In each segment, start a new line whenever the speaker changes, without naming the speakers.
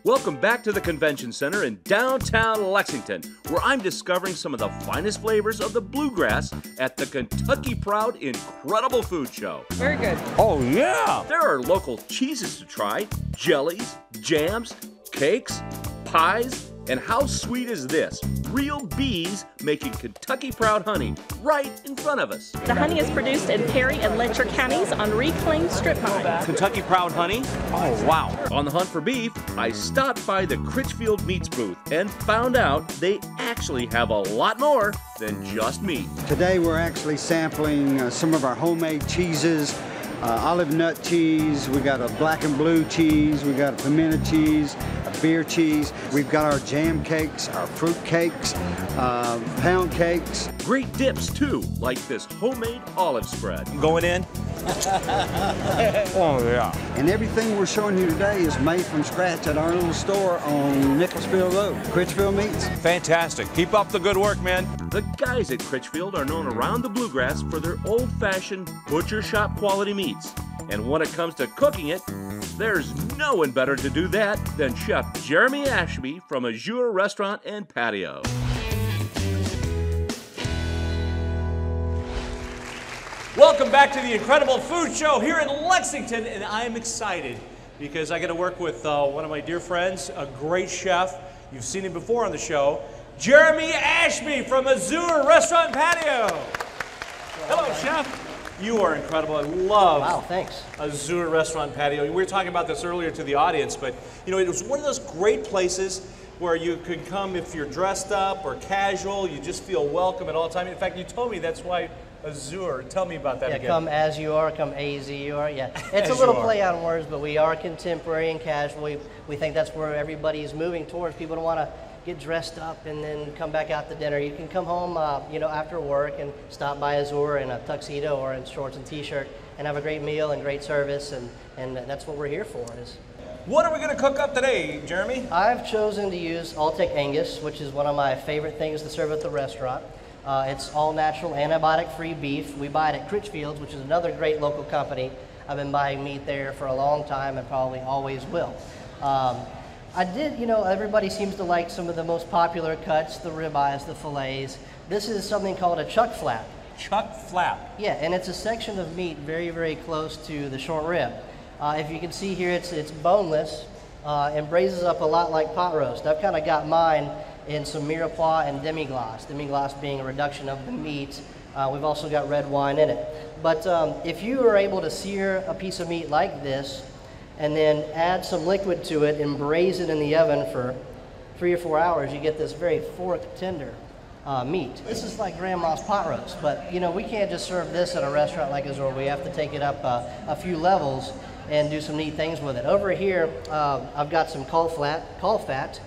Welcome back to the Convention Center in downtown Lexington, where I'm discovering some of the finest flavors of the bluegrass at the Kentucky Proud Incredible Food Show.
Very good.
Oh, yeah! There are local cheeses to try, jellies, jams, cakes, pies, and how sweet is this? Real bees making Kentucky Proud honey right in front of us.
The honey is produced in Perry and Letcher counties on reclaimed strip mines.
Kentucky Proud honey? Oh, wow. On the hunt for beef, I stopped by the Critchfield Meats booth and found out they actually have a lot more than just meat.
Today we're actually sampling some of our homemade cheeses. Olive nut cheese, we got a black and blue cheese, we got a pimento cheese, a beer cheese. We've got our jam cakes, our fruit cakes, pound cakes.
Great dips too, like this homemade olive spread.
Going in? Oh yeah.
And everything we're showing you today is made from scratch at our little store on Nicholsville Road, Critchfield Meats.
Fantastic. Keep up the good work, man.
The guys at Critchfield are known around the bluegrass for their old-fashioned butcher shop quality meats. And when it comes to cooking it, there's no one better to do that than Chef Jeremy Ashby from Azur Restaurant and Patio.
Welcome back to the Incredible Food Show here in Lexington, and I'm excited because I get to work with one of my dear friends, a great chef. You've seen him before on the show, Jeremy Ashby from Azur Restaurant and Patio. Hello, Chef. You are incredible. I love Azur Restaurant and Patio. We were talking about this earlier to the audience, but you know, it was one of those great places where you could come if you're dressed up or casual. You just feel welcome at all times. In fact, you told me that's why Azur. Tell me about that again.
Come as you are, come A-Z-U-R. Yeah, it's a little play on words, but we are contemporary and casual. We think that's where everybody is moving towards. People don't want to get dressed up and then come back out to dinner. You can come home, you know, after work and stop by Azur in a tuxedo or in shorts and t-shirt and have a great meal and great service, and that's what we're here for.
What are we going to cook up today, Jeremy?
I've chosen to use Alltech Angus, which is one of my favorite things to serve at the restaurant. It's all natural, antibiotic-free beef. We buy it at Critchfield's, which is another great local company. I've been buying meat there for a long time and probably always will. You know, everybody seems to like some of the most popular cuts, the ribeyes, the fillets. This is something called a chuck flap.
Chuck flap?
Yeah, and it's a section of meat very, very close to the short rib. If you can see here, it's boneless and braises up a lot like pot roast. I've kind of got mine in some mirepoix and demi-glace. Demi-glace being a reduction of the meat. We've also got red wine in it. But if you are able to sear a piece of meat like this and then add some liquid to it and braise it in the oven for 3 or 4 hours, you get this very fork tender meat. This is like grandma's pot roast, but you know, we can't just serve this at a restaurant like Azur. We have to take it up a few levels and do some neat things with it. Over here, I've got some caul fat,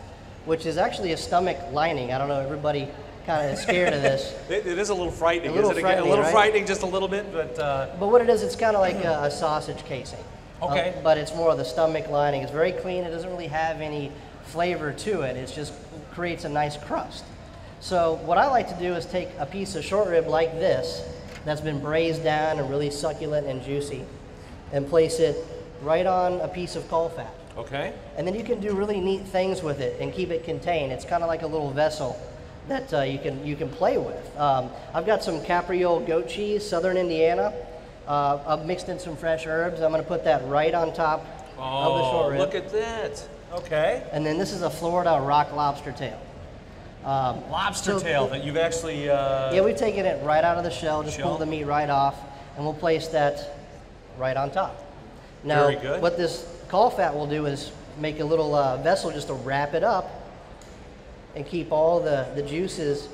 which is actually a stomach lining. I don't know, everybody kind of is scared of this.
It is a little frightening.
A little
frightening, just a little bit, but...
But what it is, it's kind of like a sausage casing.
Okay.
But it's more of the stomach lining. It's very clean. It doesn't really have any flavor to it. It just creates a nice crust. So what I like to do is take a piece of short rib like this that's been braised down and really succulent and juicy and place it right on a piece of caul fat.
Okay.
And then you can do really neat things with it and keep it contained. It's kind of like a little vessel that you can play with. I've got some Capriole goat cheese, Southern Indiana. I've mixed in some fresh herbs. I'm going to put that right on top of the short rib.
Look at that. Okay.
And then this is a Florida rock lobster tail.
Lobster tail that you've actually...
Yeah, we've taken it right out of the shell, just pulled the meat right off, and we'll place that right on top. Now,
very good.
What this caul fat will do is make a little vessel just to wrap it up and keep all the juices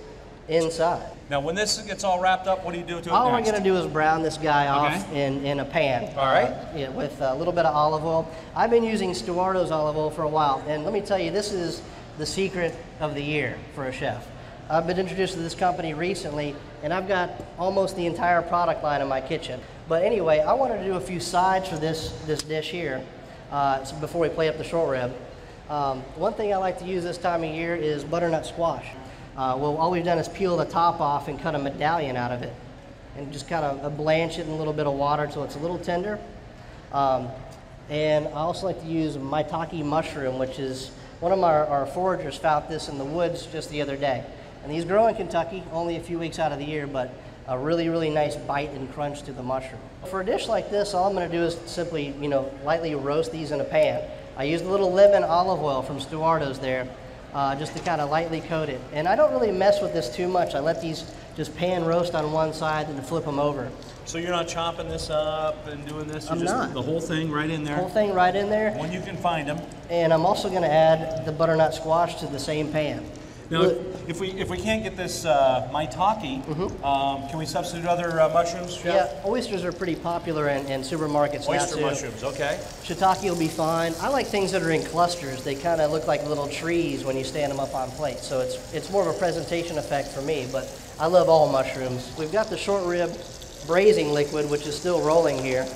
inside.
Now, when this gets all wrapped up, what do you do to it next?
All we're going to do is brown this guy off in a pan.
All right.
Yeah, with a little bit of olive oil. I've been using Stuardo's olive oil for a while, and let me tell you, this is the secret of the year for a chef. I've been introduced to this company recently, and I've got almost the entire product line in my kitchen. But anyway, I wanted to do a few sides for this dish here before we plate up the short rib. One thing I like to use this time of year is butternut squash. Well, all we've done is peel the top off and cut a medallion out of it, and just kind of blanch it in a little bit of water till it's a little tender. And I also like to use maitake mushroom, which is one of our foragers found this in the woods just the other day. And these grow in Kentucky only a few weeks out of the year, but a really, really nice bite and crunch to the mushroom. For a dish like this, all I'm going to do is simply, lightly roast these in a pan. I used a little lemon olive oil from Stuardo's there, just to kind of lightly coat it. And I don't really mess with this too much. I let these just pan roast on one side and flip them over.
So you're not chopping this up and doing this?
I'm not.
The whole thing right in there?
The whole thing right in there.
When you can find them.
And I'm also going to add the butternut squash to the same pan.
Now, if we can't get this maitake, can we substitute other mushrooms, Chef?
Yeah, oysters are pretty popular in supermarkets now,
Oyster
too.
mushrooms, okay.
Shiitake will be fine. I like things that are in clusters. They kind of look like little trees when you stand them up on plates. So it's more of a presentation effect for me, but I love all mushrooms. We've got the short rib braising liquid, which is still rolling here.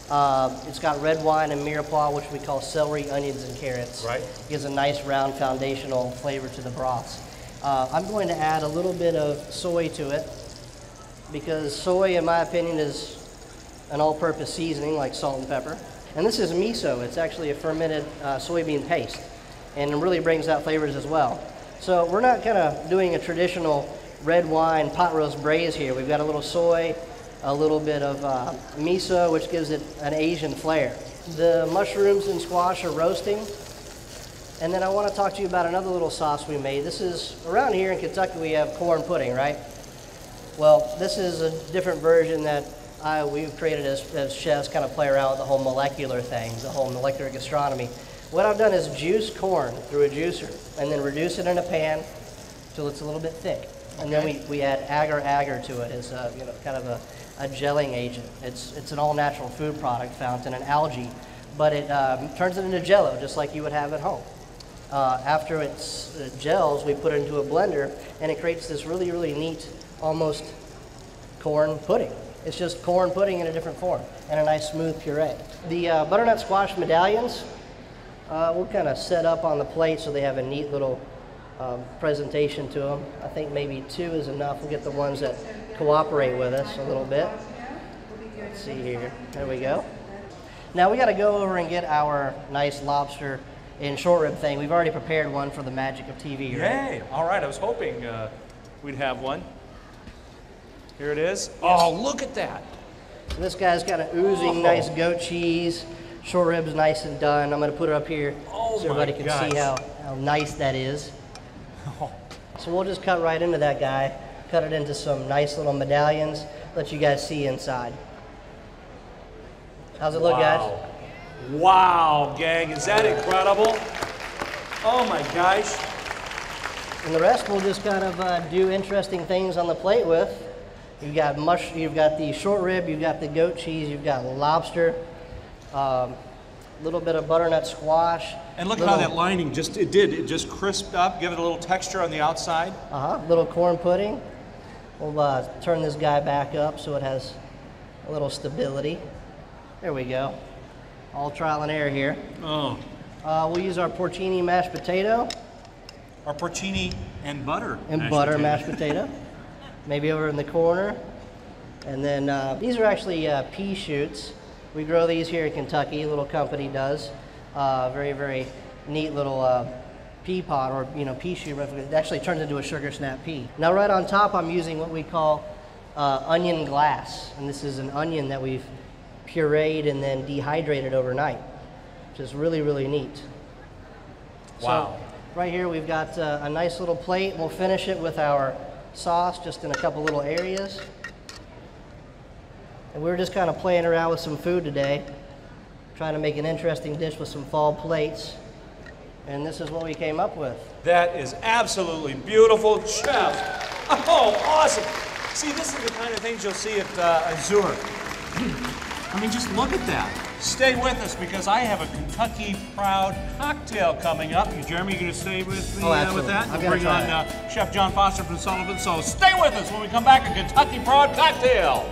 It's got red wine and mirepoix, which we call celery, onions, and carrots.
Right.
Gives a nice round foundational flavor to the broths. I'm going to add a little bit of soy to it because soy, in my opinion, is an all-purpose seasoning like salt and pepper. And this is miso. It's actually a fermented soybean paste, and it really brings out flavors as well. So we're not kind of doing a traditional red wine pot roast braise here. We've got a little soy, a little bit of miso, which gives it an Asian flair. The mushrooms and squash are roasting. And then I want to talk to you about another little sauce we made. This is, around here in Kentucky, we have corn pudding, right? Well, this is a different version that we've created as chefs, kind of play around with the whole molecular thing, the whole molecular gastronomy. What I've done is juice corn through a juicer and then reduce it in a pan till it's a little bit thick. And then we add agar-agar to it as kind of a gelling agent. It's an all-natural food product found in an algae, but it turns it into jello just like you would have at home. After it gels, we put it into a blender, and it creates this really, really neat, almost corn pudding. It's just corn pudding in a different form, and a nice smooth puree. The butternut squash medallions, we'll kind of set up on the plate so they have a neat little presentation to them. I think maybe 2 is enough. We'll get the ones that cooperate with us a little bit. Let's see here. There we go. Now we got to go over and get our nice lobster and short rib thing. We've already prepared one for the magic of TV, right?
Yay! All right, I was hoping we'd have one. Here it is. Oh, look at that.
So this guy's got an oozing nice goat cheese. Short rib's nice and done. I'm going to put it up here so everybody can see how nice that is. So we'll just cut right into that guy, cut it into some nice little medallions, let you guys see inside. How's it look, guys?
Wow, gang, is that incredible? Oh my gosh.
And the rest we'll just kind of do interesting things on the plate with. You've got you've got the short rib, you've got the goat cheese, you've got lobster, a little bit of butternut squash.
And look how that lining it just crisped up, give it a little texture on the outside.
Little corn pudding. We'll turn this guy back up so it has a little stability. There we go. All trial and error here.
Oh.
We'll use our porcini mashed potato.
Our porcini and butter.
And butter mashed potato. Maybe over in the corner. And then these are actually pea shoots. We grow these here in Kentucky, a little company does. Very, very neat little pea pod or pea shoot. It actually turns into a sugar snap pea. Now right on top I'm using what we call onion glass. And this is an onion that we've pureed and then dehydrated overnight, which is really, really neat.
Wow.
So right here we've got a nice little plate. We'll finish it with our sauce just in a couple little areas. And we're just kind of playing around with some food today, trying to make an interesting dish with some fall plates. And this is what we came up with.
That is absolutely beautiful, Chef. Oh, awesome. See, this is the kind of things you'll see at Azur. I mean, just look at that. Stay with us because I have a Kentucky Proud cocktail coming up. Jeremy, you going to stay with me with that?
I'll
bring on Chef John Foster from Sullivan. So stay with us when we come back, a Kentucky Proud cocktail.